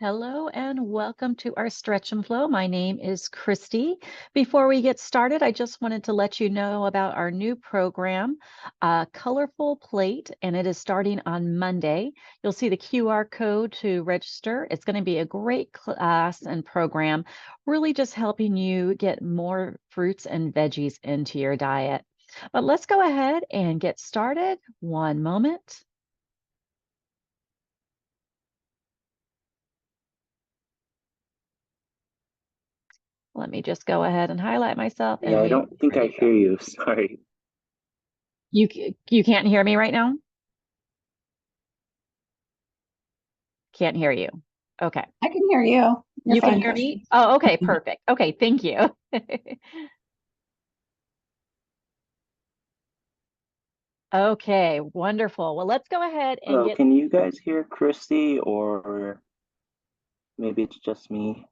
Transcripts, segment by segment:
Hello and welcome to our Stretch and Flow. My name is Christy. Before we get started, I just wanted to let you know about our new program, Colorful Plate, and it is starting on Monday. You'll see the QR code to register. It's going to be a great class and program, really just helping you get more fruits and veggies into your diet. But let's go ahead and get started. One moment. Let me just go ahead and highlight myself and Yeah, I don't think I hear you. Sorry. You can't hear me right now? Can't hear you. Okay. I can hear you. You're You can fine, hear Christy. me? Oh, okay, perfect. Okay, thank you. Okay, wonderful. Well, let's go ahead and Hello, get, can you guys hear Christy, or maybe it's just me?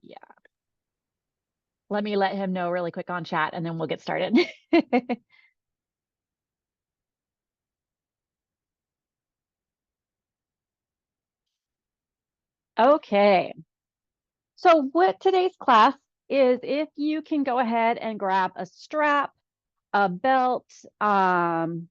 yeah. Let me let him know really quick on chat and then we'll get started. Okay. So what today's class is, if you can go ahead and grab a strap, a belt,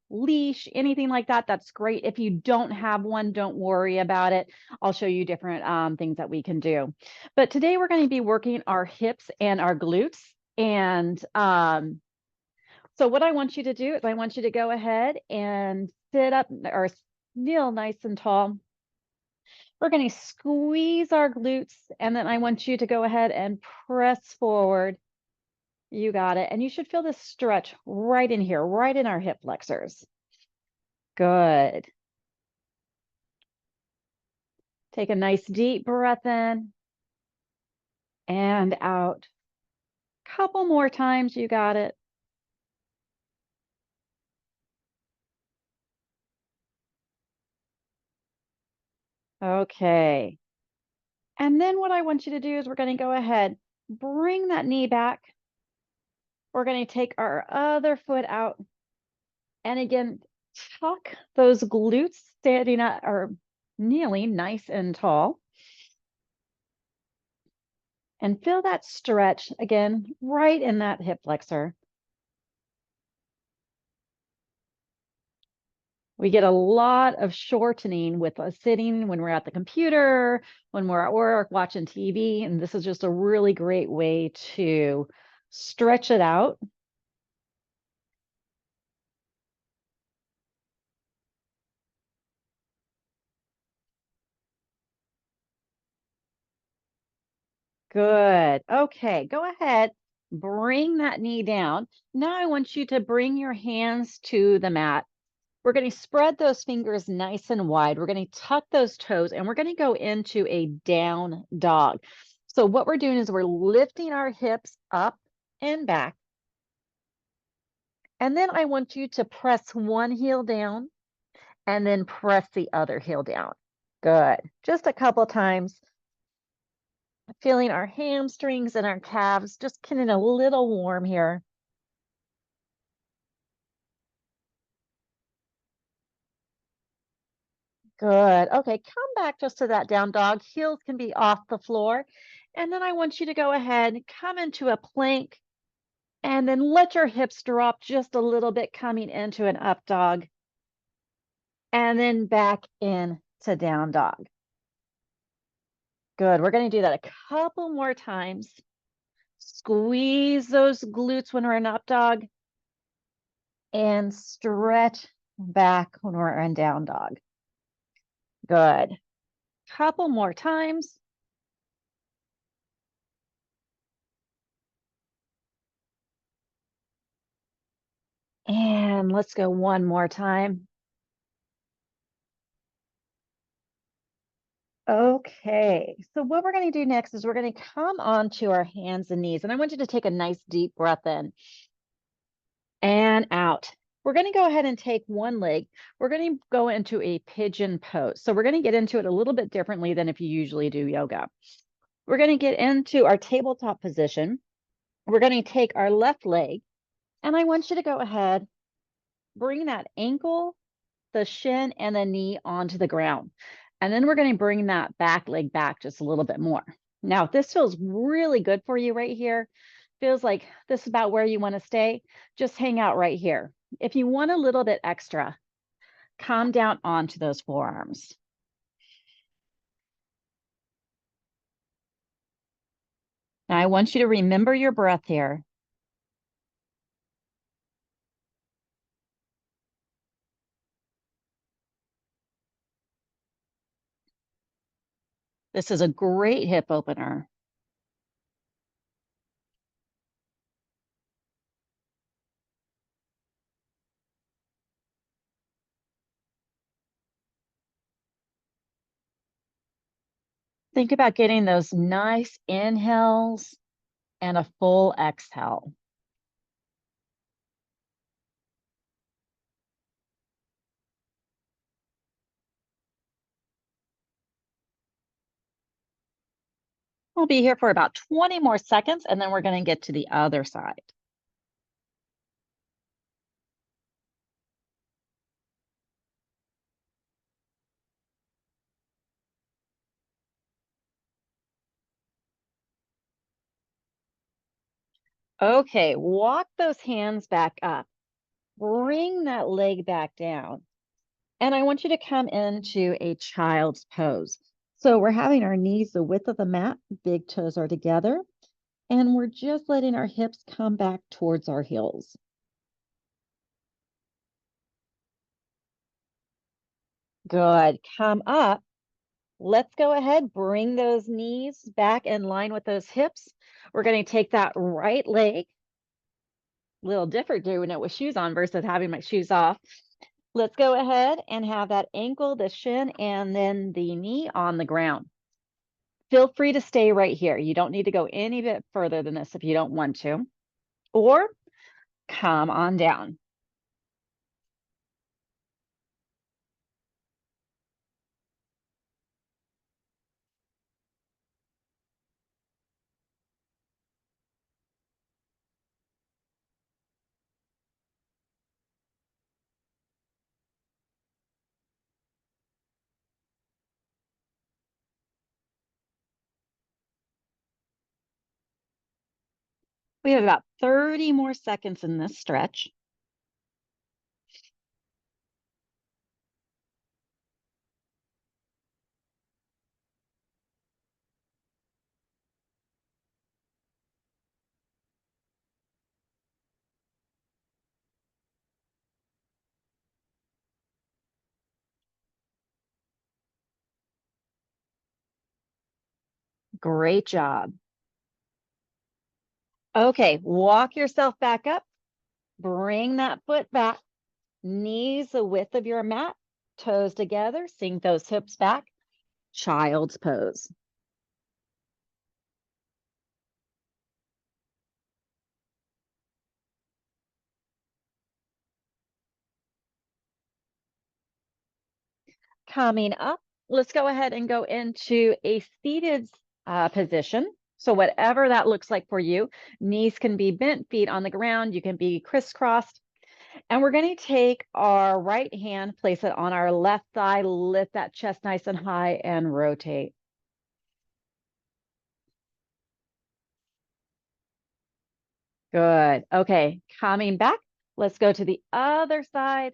leash, anything like that, that's great. If you don't have one, don't worry about it. I'll show you different things that we can do. But today we're going to be working our hips and our glutes. And so what I want you to do is I want you to go ahead and sit up or kneel nice and tall. We're going to squeeze our glutes, and then I want you to go ahead and press forward. You got it. And you should feel this stretch right in here, right in our hip flexors. Good. Take a nice deep breath in and out. Couple more times. You got it. Okay. And then what I want you to do is we're going to go ahead, bring that knee back. We're going to take our other foot out. And again, tuck those glutes standing up or kneeling nice and tall. And feel that stretch again, right in that hip flexor. We get a lot of shortening with sitting when we're at the computer, when we're at work, watching TV. And this is just a really great way to stretch it out. Good. Okay, go ahead. Bring that knee down. Now I want you to bring your hands to the mat. We're going to spread those fingers nice and wide. We're going to tuck those toes and we're going to go into a down dog. So what we're doing is we're lifting our hips up and back. And then I want you to press one heel down and then press the other heel down. Good. Just a couple times. Feeling our hamstrings and our calves just getting a little warm here. Good. Okay, come back just to that down dog. Heels can be off the floor. And then I want you to go ahead and come into a plank and then let your hips drop just a little bit, coming into an up dog. And then back in to down dog. Good. We're going to do that a couple more times. Squeeze those glutes when we're in up dog and stretch back when we're in down dog. Good. Couple more times. And let's go one more time. Okay, so what we're going to do next is we're going to come onto our hands and knees. And I want you to take a nice deep breath in and out. We're going to go ahead and take one leg. We're going to go into a pigeon pose. So we're going to get into it a little bit differently than if you usually do yoga. We're going to get into our tabletop position. We're going to take our left leg, and I want you to go ahead, bring that ankle, the shin, and the knee onto the ground. And then we're going to bring that back leg back just a little bit more. Now, if this feels really good for you right here, feels like this is about where you want to stay, just hang out right here. If you want a little bit extra, come down onto those forearms. Now, I want you to remember your breath here. This is a great hip opener. Think about getting those nice inhales and a full exhale. We'll be here for about 20 more seconds, and then we're going to get to the other side. Okay, walk those hands back up. Bring that leg back down. And I want you to come into a child's pose. So we're having our knees the width of the mat, big toes are together, and we're just letting our hips come back towards our heels. Good. Come up. Let's go ahead, bring those knees back in line with those hips. We're going to take that right leg, a little different doing it with shoes on versus having my shoes off. Let's go ahead and have that ankle, the shin, and then the knee on the ground. Feel free to stay right here. You don't need to go any bit further than this if you don't want to, or come on down. We have about 30 more seconds in this stretch. Great job. Okay, walk yourself back up. Bring that foot back. Knees the width of your mat. Toes together. Sink those hips back. Child's pose. Coming up, let's go ahead and go into a seated position. So whatever that looks like for you, knees can be bent, feet on the ground, you can be crisscrossed. And we're going to take our right hand, place it on our left thigh, lift that chest nice and high and rotate. Good. Okay, coming back. Let's go to the other side.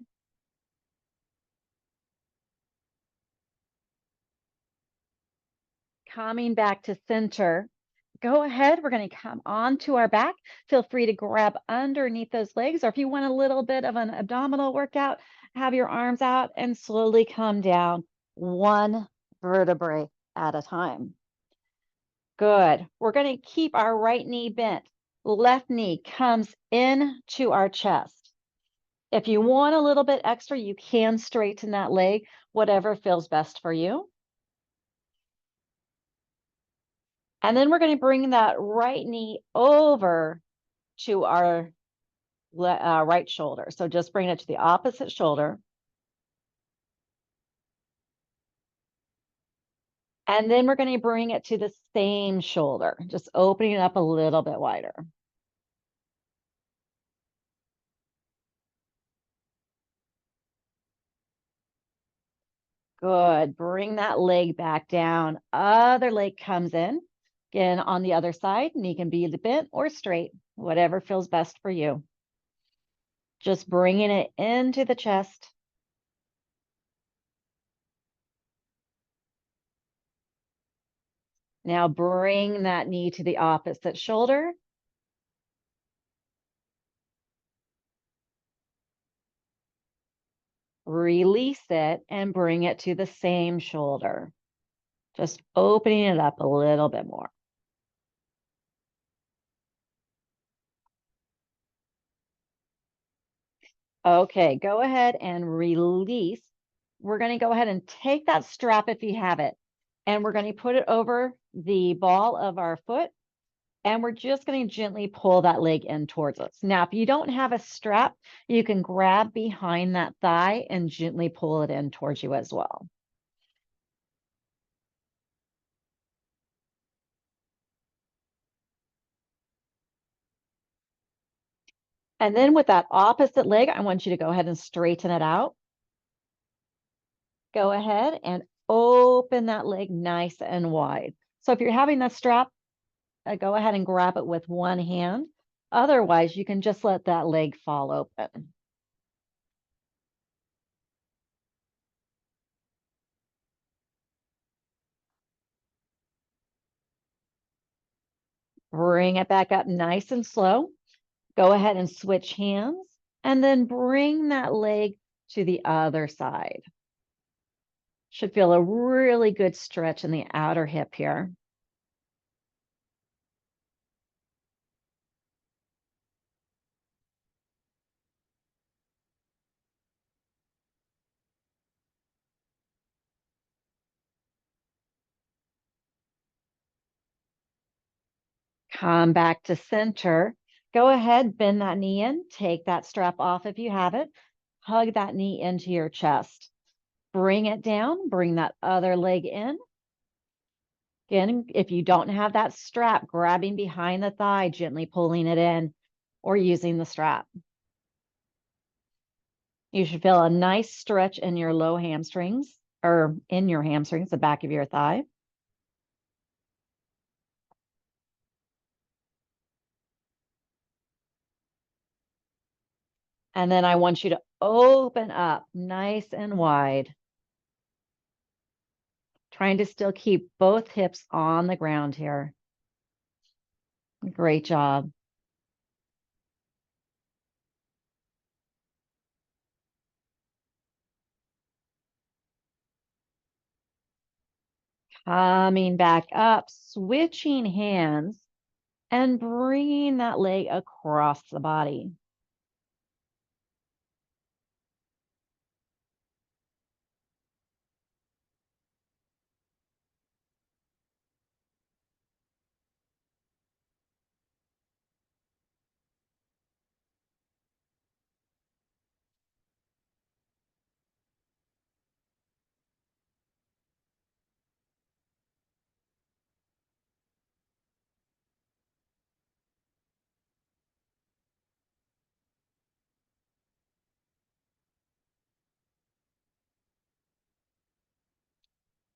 Coming back to center. Go ahead. We're going to come onto our back. Feel free to grab underneath those legs, or if you want a little bit of an abdominal workout, have your arms out and slowly come down one vertebrae at a time. Good. We're going to keep our right knee bent. Left knee comes into our chest. If you want a little bit extra, you can straighten that leg, whatever feels best for you. And then we're going to bring that right knee over to our right shoulder. So just bring it to the opposite shoulder. And then we're going to bring it to the same shoulder, just opening it up a little bit wider. Good. Bring that leg back down. Other leg comes in. Again, on the other side, knee can be bent or straight, whatever feels best for you. Just bringing it into the chest. Now bring that knee to the opposite shoulder. Release it and bring it to the same shoulder. Just opening it up a little bit more. Okay, go ahead and release. We're going to go ahead and take that strap if you have it, and we're going to put it over the ball of our foot, and we're just going to gently pull that leg in towards us. Now, if you don't have a strap, you can grab behind that thigh and gently pull it in towards you as well. And then with that opposite leg, I want you to go ahead and straighten it out. Go ahead and open that leg nice and wide. So if you're having that strap, go ahead and grab it with one hand. Otherwise, you can just let that leg fall open. Bring it back up nice and slow. Go ahead and switch hands and then bring that leg to the other side. Should feel a really good stretch in the outer hip here. Come back to center. Go ahead, bend that knee in, take that strap off if you have it. Hug that knee into your chest. Bring it down, bring that other leg in. Again, if you don't have that strap, grabbing behind the thigh, gently pulling it in, or using the strap. You should feel a nice stretch in your low hamstrings, or in your hamstrings, the back of your thigh. And then I want you to open up nice and wide, trying to still keep both hips on the ground here. Great job. Coming back up, switching hands, and bringing that leg across the body.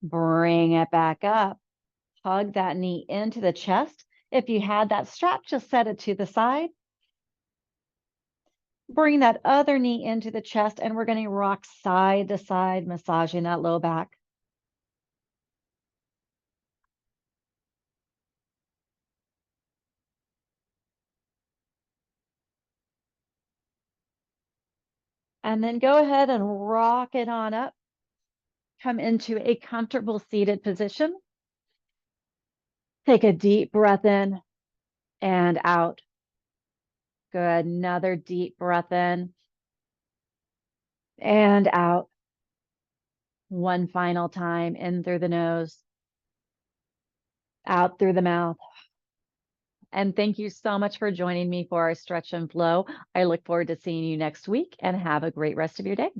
Bring it back up. Hug that knee into the chest. If you had that strap, just set it to the side. Bring that other knee into the chest, and we're going to rock side to side, massaging that low back. And then go ahead and rock it on up. Come into a comfortable seated position. Take a deep breath in and out. Good. Another deep breath in and out. One final time, in through the nose, out through the mouth. And thank you so much for joining me for our stretch and flow. I look forward to seeing you next week, and have a great rest of your day.